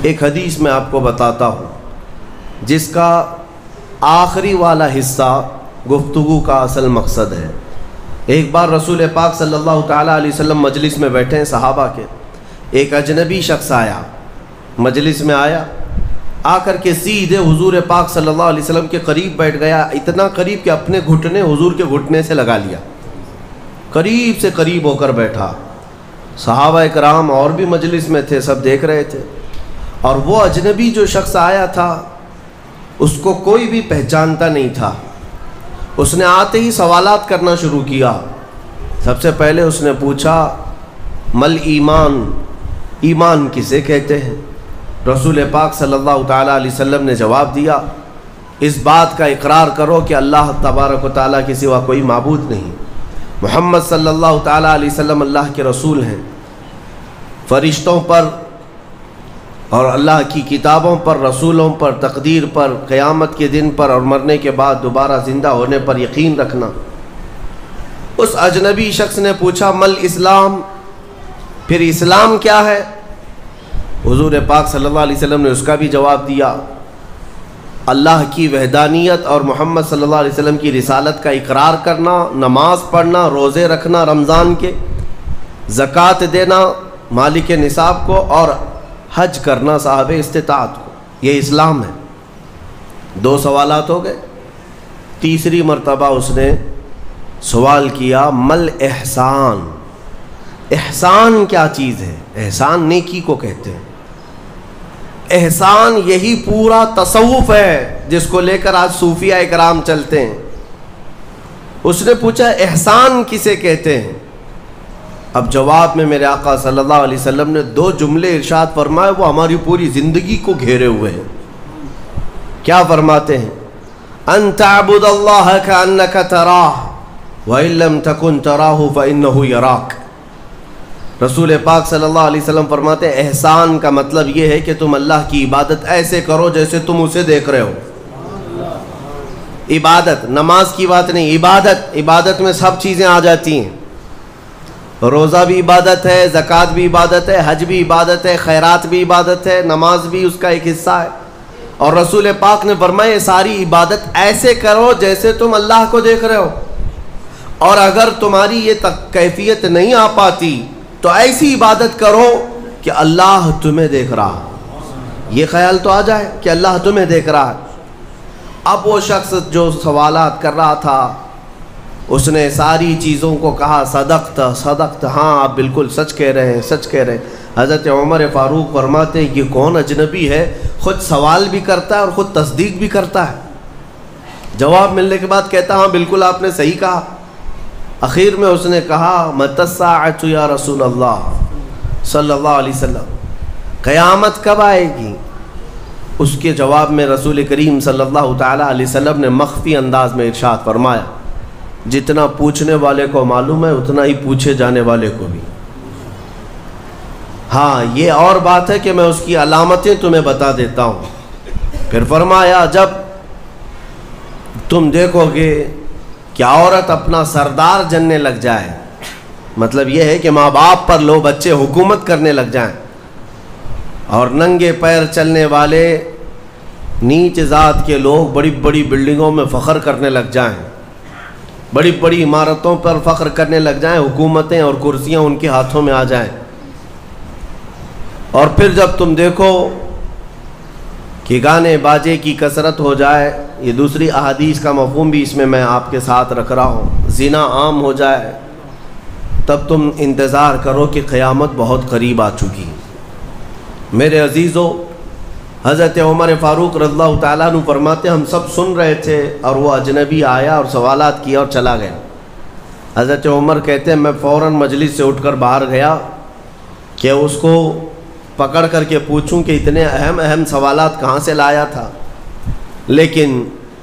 ایک حدیث میں آپ کو بتاتا ہوں جس کا آخری والا حصہ گفتگو کا اصل مقصد ہے۔ ایک بار رسول پاک صلی اللہ تعالیٰ علیہ وسلم مجلس میں بیٹھے ہیں صحابہ کے، ایک اجنبی شخص آیا، مجلس میں آیا، آ کر کے سیدھے حضور پاک صلی اللہ علیہ وسلم کے قریب بیٹھ گیا، اتنا قریب کہ اپنے گھٹنے حضور کے گھٹنے سے لگا لیا، قریب سے قریب ہو کر بیٹھا۔ صحابہ اکرام اور بھی مجلس میں تھے، سب دیکھ رہے تھے، اور وہ اجنبی جو شخص آیا تھا اس کو کوئی بھی پہچانتا نہیں تھا۔ اس نے آتے ہی سوالات کرنا شروع کیا۔ سب سے پہلے اس نے پوچھا مل ایمان، ایمان کسے کہتے ہیں؟ رسول پاک صلی اللہ تعالیٰ علیہ وسلم نے جواب دیا، اس بات کا اقرار کرو کہ اللہ تبارک و تعالیٰ کے سوا کوئی معبود نہیں، محمد صلی اللہ تعالیٰ علیہ وسلم اللہ کے رسول ہیں، فرشتوں پر اور اللہ کی کتابوں پر، رسولوں پر، تقدیر پر، قیامت کے دن پر اور مرنے کے بعد دوبارہ زندہ ہونے پر یقین رکھنا۔ اس اجنبی شخص نے پوچھا مل اسلام، پھر اسلام کیا ہے؟ حضور پاک صلی اللہ علیہ وسلم نے اس کا بھی جواب دیا، اللہ کی وحدانیت اور محمد صلی اللہ علیہ وسلم کی رسالت کا اقرار کرنا، نماز پڑھنا، روزے رکھنا رمضان کے، زکوٰۃ دینا مالک نصاب کو، اور حج کرنا صاحب استطاعت کو، یہ اسلام ہے۔ 2 سوالات ہو گئے۔ تیسری مرتبہ اس نے سوال کیا مل احسان، احسان کیا چیز ہے؟ احسان نیکی کو کہتے ہیں۔ احسان یہی پورا تصوف ہے جس کو لے کر آج صوفیہ اکرام چلتے ہیں۔ اس نے پوچھا احسان کسے کہتے ہیں؟ اب جواب میں میرے آقا صلی اللہ علیہ وسلم نے 2 جملے ارشاد فرمائے، وہ ہماری پوری زندگی کو گھیرے ہوئے ہیں۔ کیا فرماتے ہیں؟ ان تعبد اللہ کأنک تراہ وإن لم تکن تراہ فإنہ یراک۔ رسول پاک صلی اللہ علیہ وسلم فرماتے ہیں احسان کا مطلب یہ ہے کہ تم اللہ کی عبادت ایسے کرو جیسے تم اسے دیکھ رہے ہو۔ عبادت، نماز کی بات نہیں، عبادت میں سب چیزیں آ جاتی ہیں۔ روزہ بھی عبادت ہے، زکوٰۃ بھی عبادت ہے، حج بھی عبادت ہے، خیرات بھی عبادت ہے، نماز بھی اس کا ایک حصہ ہے۔ اور رسول پاک نے فرمایا یہ ساری عبادت ایسے کرو جیسے تم اللہ کو دیکھ رہے ہو، اور اگر تمہاری یہ کیفیت نہیں آ پاتی تو ایسی عبادت کرو کہ اللہ تمہیں دیکھ رہا، یہ خیال تو آ جائے کہ اللہ تمہیں دیکھ رہا ہے۔ اب وہ شخص جو سوالات کر رہا تھا اس نے ساری چیزوں کو کہا صدقت صدقت، ہاں آپ بالکل سچ کہہ رہے ہیں، سچ کہہ رہے ہیں۔ حضرت عمر فاروق فرماتے ہیں یہ کون اجنبی ہے، خود سوال بھی کرتا ہے اور خود تصدیق بھی کرتا ہے۔ جواب ملنے کے بعد کہتا ہاں بالکل آپ نے صحیح کہا۔ اخیر میں اس نے کہا متی الساعۃ یا رسول اللہ صلی اللہ علیہ وسلم، قیامت کب آئے گی؟ اس کے جواب میں رسول کریم صلی اللہ تعالیٰ علیہ وسلم نے مخفی انداز میں ارشاد فرمایا جتنا پوچھنے والے کو معلوم ہے اتنا ہی پوچھے جانے والے کو بھی۔ ہاں یہ اور بات ہے کہ میں اس کی علامتیں تمہیں بتا دیتا ہوں۔ پھر فرمایا جب تم دیکھو گے کہ عورت اپنا سردار جننے لگ جائے، مطلب یہ ہے کہ ماں باپ پر لو بچے حکومت کرنے لگ جائیں، اور ننگے پیر چلنے والے نیچ ذات کے لوگ بڑی بڑی بلڈنگوں میں فخر کرنے لگ جائیں، بڑی بڑی عمارتوں پر فخر کرنے لگ جائیں، حکومتیں اور کرسیاں ان کے ہاتھوں میں آ جائیں، اور پھر جب تم دیکھو کہ گانے باجے کی کثرت ہو جائے، یہ دوسری احادیث کا مفہوم بھی اس میں میں آپ کے ساتھ رکھ رہا ہوں، زنا عام ہو جائے، تب تم انتظار کرو کہ قیامت بہت قریب آ چکی۔ میرے عزیزو، حضرت عمر فاروق رضی اللہ تعالیٰ عنہ فرماتے ہم سب سن رہے تھے اور وہ اجنبی آیا اور سوالات کیا اور چلا گیا۔ حضرت عمر کہتے ہیں میں فوراً مجلس سے اٹھ کر باہر گیا کہ اس کو پکڑ کر کے پوچھوں کہ اتنے اہم سوالات کہاں سے لایا تھا، لیکن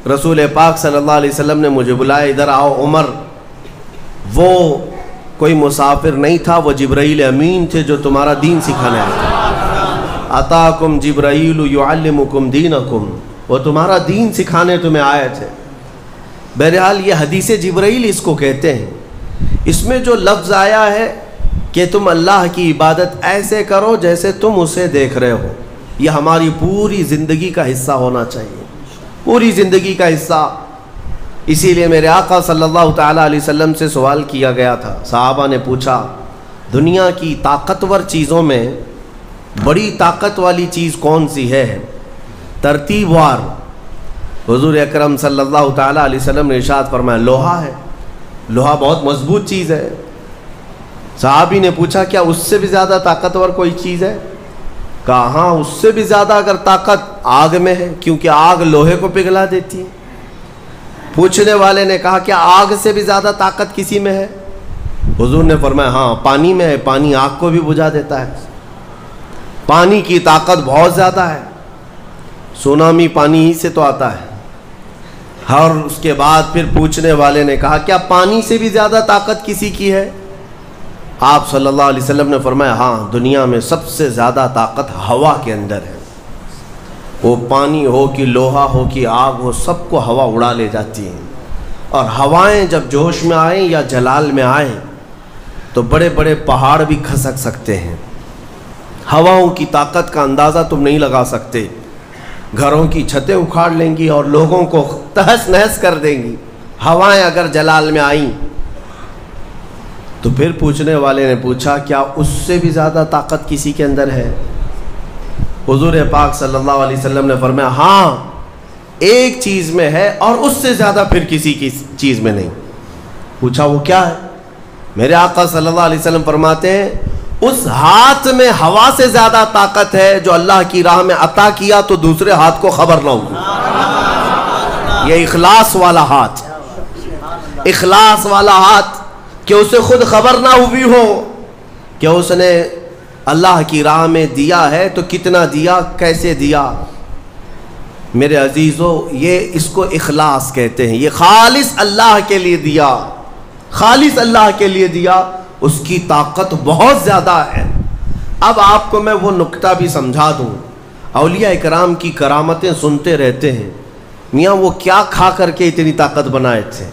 رسول پاک صلی اللہ علیہ وسلم نے مجھے بلایا، ادھر آؤ عمر۔ وہ کوئی مسافر نہیں تھا، وہ جبرائیل امین تھے جو تمہارا دین سکھانے آئے تھے۔ اتاکم جبرائیل یعلمکم دینکم، وہ تمہارا دین سکھانے تمہیں آئے تھے۔ بہرحال یہ حدیث جبرائیل اس کو کہتے ہیں۔ اس میں جو لفظ آیا ہے کہ تم اللہ کی عبادت ایسے کرو جیسے تم اسے دیکھ رہے ہو، یہ ہماری پوری زندگی کا حصہ ہونا چاہیے، پوری زندگی کا حصہ۔ اسی لیے میرے آقا صلی اللہ تعالیٰ علیہ وسلم سے سوال کیا گیا تھا، صحابہ نے پوچھا دنیا کی طاقتور چیزوں میں بڑی طاقت والی چیز کون سی ہے؟ ترتیب وار حضور اکرم صلی اللہ تعالیٰ علیہ وسلم نے ارشاد فرمایا لوہا ہے، لوہا بہت مضبوط چیز ہے۔ صحابی نے پوچھا کیا اس سے بھی زیادہ طاقتور کوئی چیز ہے؟ کہا ہاں، اس سے بھی زیادہ اگر طاقت آگ میں ہے، کیونکہ آگ لوہے کو پگھلا دیتی ہے۔ پوچھنے والے نے کہا کیا آگ سے بھی زیادہ طاقت کسی میں ہے؟ حضور نے فرمایا ہاں، پانی میں ہے، پانی آگ کو بھی بجھا دیتا ہے، پانی کی طاقت بہت زیادہ ہے، سونامی پانی ہی سے تو آتا ہے۔ اور اس کے بعد پھر پوچھنے والے نے کہا کیا پانی سے بھی زیادہ طاقت کسی کی ہے؟ آپ صلی اللہ علیہ وسلم نے فرمایا ہاں، دنیا میں سب سے زیادہ طاقت ہوا کے اندر ہے، وہ پانی ہو کہ لوہا ہو کہ آگ ہو، سب کو ہوا اڑا لے جاتی ہیں۔ اور ہوائیں جب جوش میں آئیں یا جلال میں آئیں تو بڑے بڑے پہاڑ بھی کھسک سکتے ہیں۔ ہواؤں کی طاقت کا اندازہ تم نہیں لگا سکتے، گھروں کی چھتیں اکھاڑ لیں گی اور لوگوں کو تہس نہس کر دیں گی ہوائیں اگر جلال میں آئیں۔ تو پھر پوچھنے والے نے پوچھا کیا اس سے بھی زیادہ طاقت کسی کے اندر ہے؟ حضور پاک صلی اللہ علیہ وسلم نے فرمایا ہاں، ایک چیز میں ہے اور اس سے زیادہ پھر کسی کی چیز میں نہیں۔ پوچھا وہ کیا ہے؟ میرے آقا صلی اللہ علیہ وسلم فرماتے ہیں اس ہاتھ میں ہوا سے زیادہ طاقت ہے جو اللہ کی راہ میں عطا کیا تو دوسرے ہاتھ کو خبر نہ ہو۔ یہ اخلاص والا ہاتھ، اخلاص والا ہاتھ کہ اسے خود خبر نہ ہوئی ہو کہ اس نے اللہ کی راہ میں دیا ہے تو کتنا دیا، کیسے دیا۔ میرے عزیزو، یہ اس کو اخلاص کہتے ہیں، یہ خالص اللہ کے لیے دیا، خالص اللہ کے لیے دیا، اس کی طاقت بہت زیادہ ہے۔ اب آپ کو میں وہ نکتہ بھی سمجھا دوں، اولیاء اکرام کی کرامتیں سنتے رہتے ہیں، میاں وہ کیا کھا کر کے اتنی طاقت بنائے تھے۔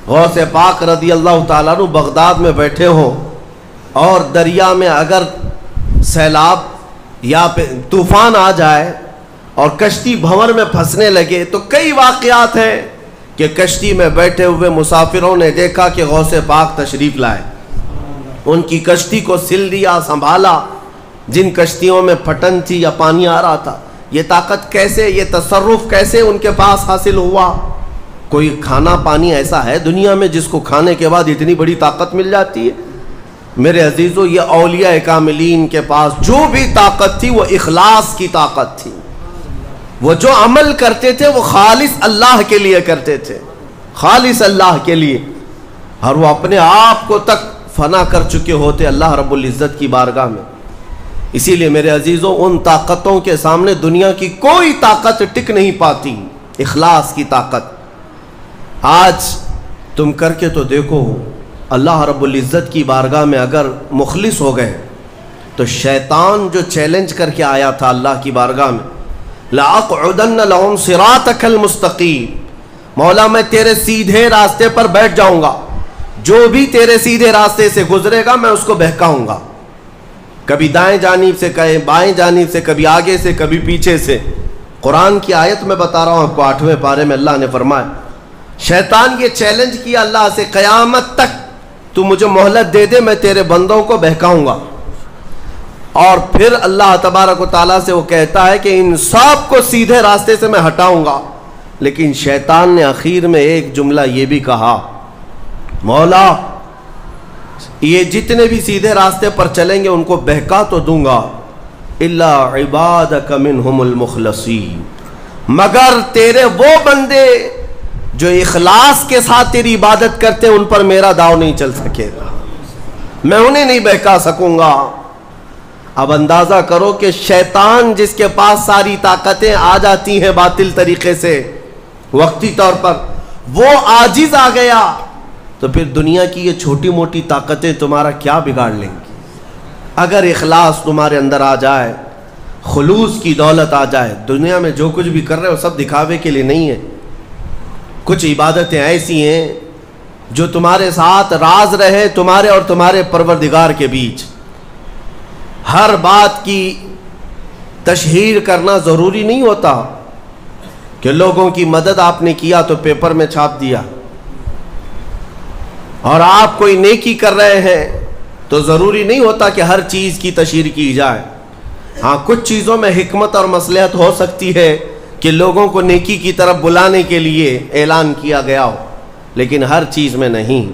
غوث پاک رضی اللہ تعالیٰ عنہ بغداد میں بیٹھے ہوں اور دریا میں اگر سیلاب یا طوفان آ جائے اور کشتی بھنور میں پھنسنے لگے تو کئی واقعات ہیں کہ کشتی میں بیٹھے ہوئے مسافروں نے دیکھا کہ غوث پاک تشریف لائے، ان کی کشتی کو سل دیا، سنبھالا۔ جن کشتیوں میں پھٹن تھی یا پانی آ رہا تھا، یہ طاقت کیسے، یہ تصرف کیسے ان کے پاس حاصل ہوا؟ کوئی کھانا پانی ایسا ہے دنیا میں جس کو کھانے کے بعد اتنی بڑی طاقت مل جاتی ہے؟ میرے عزیزو، یہ اولیاء کاملین کے پاس جو بھی طاقت تھی وہ اخلاص کی طاقت تھی، وہ جو عمل کرتے تھے وہ خالص اللہ کے لیے کرتے تھے، خالص اللہ کے لیے، اور وہ اپنے آپ کو تک فنا کر چکے ہوتے اللہ رب العزت کی بارگاہ میں۔ اسی لیے میرے عزیزو، ان طاقتوں کے سامنے دنیا کی کوئی طاقت ٹک نہیں پاتی، اخلاص کی طاقت۔ آج تم کر کے تو دیکھو، اللہ رب العزت کی بارگاہ میں اگر مخلص ہو گئے تو شیطان جو چیلنج کر کے آیا تھا اللہ کی بارگاہ میں، لَأَقْعُدَنَّ لَهُمْ صِرَاطَكَ الْمُسْتَقِيمَ، مولا میں تیرے سیدھے راستے پر بیٹھ جاؤں گا، جو بھی تیرے سیدھے راستے سے گزرے گا میں اس کو بہکاؤں گا، کبھی دائیں جانب سے، کبھی بائیں جانب سے، کبھی آگے سے، کبھی پیچھے سے۔ قرآن کی آیت میں بتا رہا ہوں آپ کو، 8ویں پارے میں اللہ نے فرمایا، شیطان یہ چیلنج کیا اللہ سے، قیامت تک تو مجھے مہلت دے دے، میں تیرے بندوں کو بہکاؤں گا۔ اور پھر اللہ تبارک و تعالیٰ سے وہ کہتا ہے کہ ان سب کو سیدھے راستے سے میں ہٹاؤں گا، لیکن شیطان نے آخر میں ایک جملہ یہ بھی کہا، مولا یہ جتنے بھی سیدھے راستے پر چلیں گے ان کو بہکا تو دوں گا، الا عبادک منہم المخلصین، مگر تیرے وہ بندے جو اخلاص کے ساتھ تیری عبادت کرتے ہیں ان پر میرا داؤ نہیں چل سکے گا، میں انہیں نہیں بہکا سکوں گا۔ اب اندازہ کرو کہ شیطان جس کے پاس ساری طاقتیں آ جاتی ہیں باطل طریقے سے وقتی طور پر، وہ عاجز آ گیا تو پھر دنیا کی یہ چھوٹی موٹی طاقتیں تمہارا کیا بگاڑ لیں گی؟ اگر اخلاص تمہارے اندر آ جائے، خلوص کی دولت آ جائے، دنیا میں جو کچھ بھی کر رہے ہو سب دکھاوے کے لیے نہیں ہے، کچھ عبادتیں ایسی ہیں جو تمہارے ساتھ راز رہے تمہارے اور تمہارے پروردگار کے بیچ، ہر بات کی تشہیر کرنا ضروری نہیں ہوتا کہ لوگوں کی مدد آپ نے کیا تو پیپر میں چھاپ دیا، اور آپ کوئی نیکی کر رہے ہیں تو ضروری نہیں ہوتا کہ ہر چیز کی تشہیر کی جائے۔ ہاں کچھ چیزوں میں حکمت اور مصلحت ہو سکتی ہے کہ لوگوں کو نیکی کی طرف بلانے کے لیے اعلان کیا گیا ہو، لیکن ہر چیز میں نہیں۔